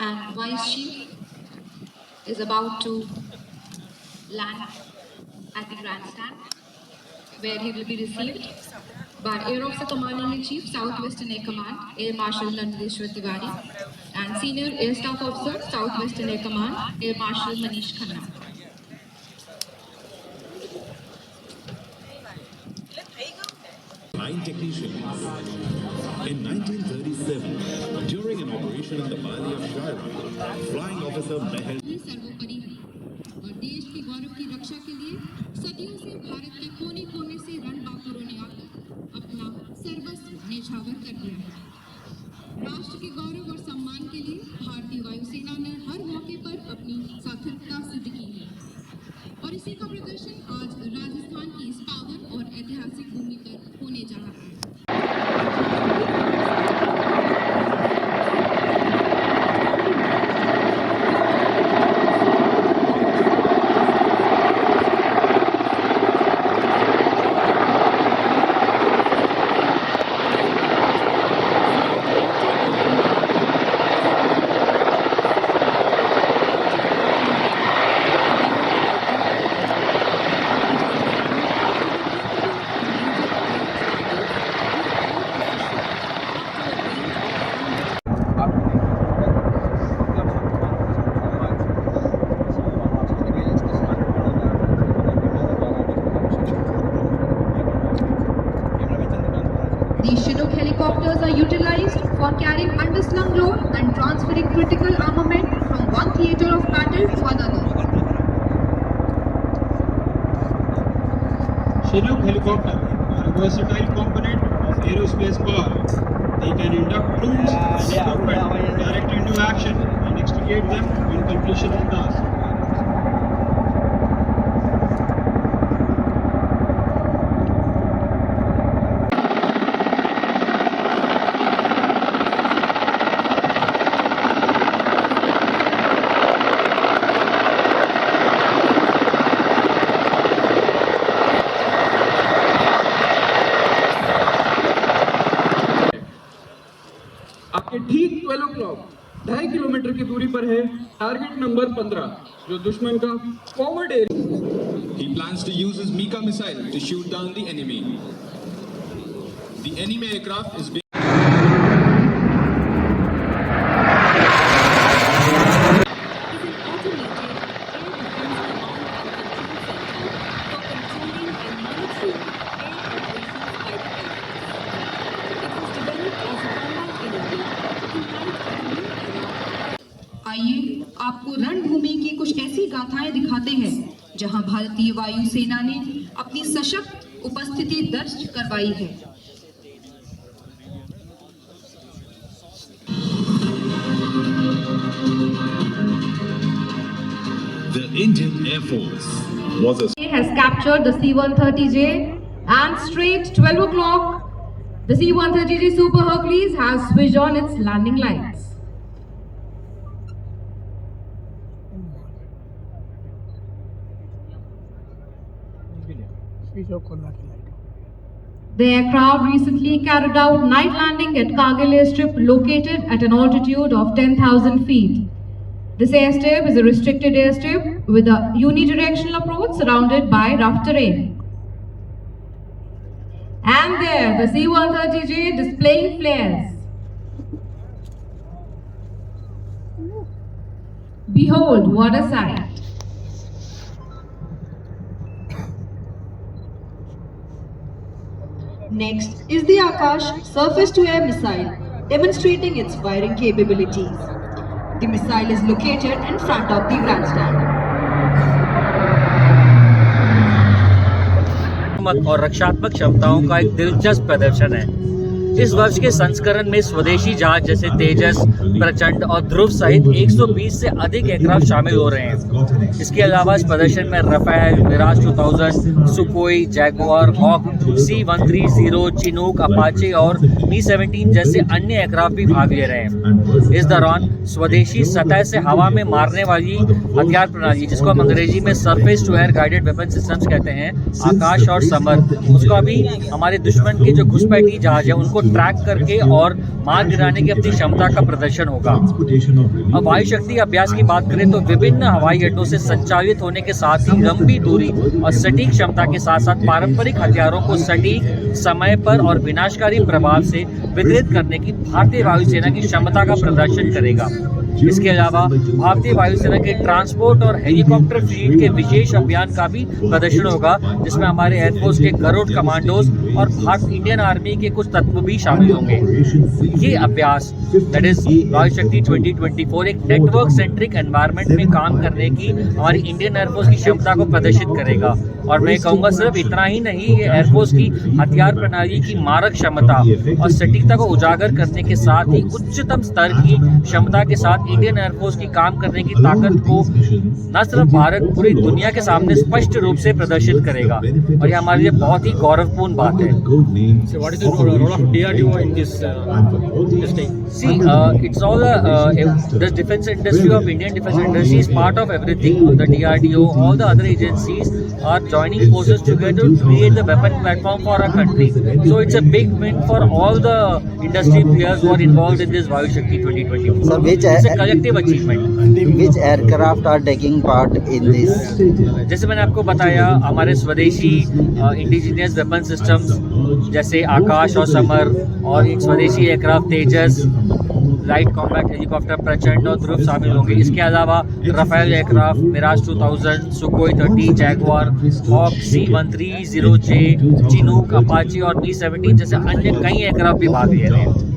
and Vice Chief is about to land at the grandstand, where he will be received by Air Officer Commander-in-Chief, Southwestern Air Command, Air Marshal Nandeshwar Tiwari, and Senior Air Staff Officer, Southwestern Air Command, Air Marshal Manish Khanna. Flying technicians. In 1937, during an operation in the Valley of Shira, Flying Officer Mahel सर्वोपरि है और देश के गौरव की रक्षा के लिए सदियों से भारत के कोने-कोने से रणबांकुरों ने आकर अपना सर्वस्व न्यौछावर कर दिया है। राष्ट्र के गौरव और सम्मान के लिए भारतीय वायुसेना ने हर मौके पर अपनी सार्थकता सिद्ध की है और इसी का प्रदर्शन आज राजस्थान की इस पावन और ऐतिहासिक भूमि पर होने जा रहा है। These Chinook helicopters are utilized for carrying underslung load and transferring critical armament from one theatre of battle to another. Chinook helicopter are a versatile component of aerospace power. They can induct troops and equipment direct into action and extricate them in completion of tasks. आपके ठीक 12 o'clock 2.5 kilometre की दूरी पर है target number 15 जो दुश्मन का forward area. He plans to use his Mika missile to shoot down the enemy. The enemy aircraft is being आइए आपको रणभूमि की कुछ ऐसी गाथाएं दिखाते हैं जहां भारतीय वायुसेना ने अपनी सशक्त उपस्थिति दर्ज करवाई है। The Indian Air Force was a has captured the C-130J and straight 12 o'clock the C-130J Super Hercules has switched on its landing lights. The aircraft recently carried out night landing at Kargil airstrip located at an altitude of 10,000 feet. This airstrip is a restricted airstrip with a unidirectional approach surrounded by rough terrain. And there, the C-130J displaying flares. Behold, what a sight! Next is the Akash surface-to-air missile, demonstrating its firing capabilities. The missile is located in front of the grandstand. और रक्षात्मक क्षमताओं का एक दिलचस्प प्रदर्शन है। इस वर्ष के संस्करण में स्वदेशी जहाज जैसे तेजस, प्रचंड और ध्रुव सहित 120 से अधिक एयरक्राफ्ट शामिल हो रहे हैं। इसके अलावा इस प्रदर्शन में Rafale, Mirage 2000, Sukhoi, Jaguar, Hawk, C-130, Chinook, Apache और Mi-17 जैसे अन्य एयरक्राफ्ट भी भाग ले रहे हैं। इस दौरान स्वदेशी सतह से हवा में मारने वाली हथियार प्रणाली, जिसको हम अंग्रेजी में surface to air guided weapon systems कहते हैं, आकाश और समर, उसका भी हमारे दुश्मन के जो घुसपैठी जहाज है उनको ट्रैक करके और मार गिराने की अपनी क्षमता का प्रदर्शन होगा। अब वायु शक्ति अभ्यास की बात करें तो विभिन्न हवाई अड्डों से संचालित होने के साथ ही लंबी दूरी और सटीक क्षमता के साथ साथ पारंपरिक हथियारों को सटीक समय पर और विनाशकारी प्रभाव से वितरित करने की भारतीय वायुसेना की क्षमता का प्रदर्शन करेगा। इसके अलावा भारतीय वायुसेना के ट्रांसपोर्ट और हेलीकॉप्टर फ्लीट के विशेष अभियान का भी प्रदर्शन होगा, जिसमें हमारे एयरफोर्स के गरुड़ कमांडोज और भारत इंडियन आर्मी के कुछ तत्व भी शामिल होंगे। ये अभ्यास दैट इज वायु शक्ति 2024 एक नेटवर्क सेंट्रिक एनवायरनमेंट में काम करने की हमारी इंडियन एयरफोर्स की क्षमता को प्रदर्शित करेगा। और मैं कहूँगा सिर्फ इतना ही नहीं, ये एयरफोर्स की हथियार प्रणाली की मारक क्षमता और सटीकता को उजागर करने के साथ ही उच्चतम स्तर की क्षमता के साथ इंडियन एयरफोर्स की काम करने की ताकत को न सिर्फ भारत पूरी दुनिया के सामने स्पष्ट रूप से प्रदर्शित करेगा, और ये हमारे लिए बहुत ही गौरवपूर्ण बात है। So what is the role of DRDO in this testing? See, it's all the defense industry of Indian defense industry is part of everything. The DRDO, all the other agencies are joining forces together to create the weapon platform for our country. So it's a big win for all the industry players who are involved in this Vayu Shakti 2024. So it's a collective achievement. which aircraft are taking part in this? जैसे मैंने आपको बताया, हमारे स्वदेशी indigenous weapon systems जैसे आकाश और summer, और एक स्वदेशी aircraft Tejas, light combat helicopter Prachand और ध्रुव शामिल होंगे। इसके अलावा Rafale aircraft, Mirage 2000, Sukhoi 30, Jaguar, Hawk, C-130J, Chinook, Apache और B-17 जैसे अन्य कई एयरक्राफ्ट भी भाग ले रहे हैं।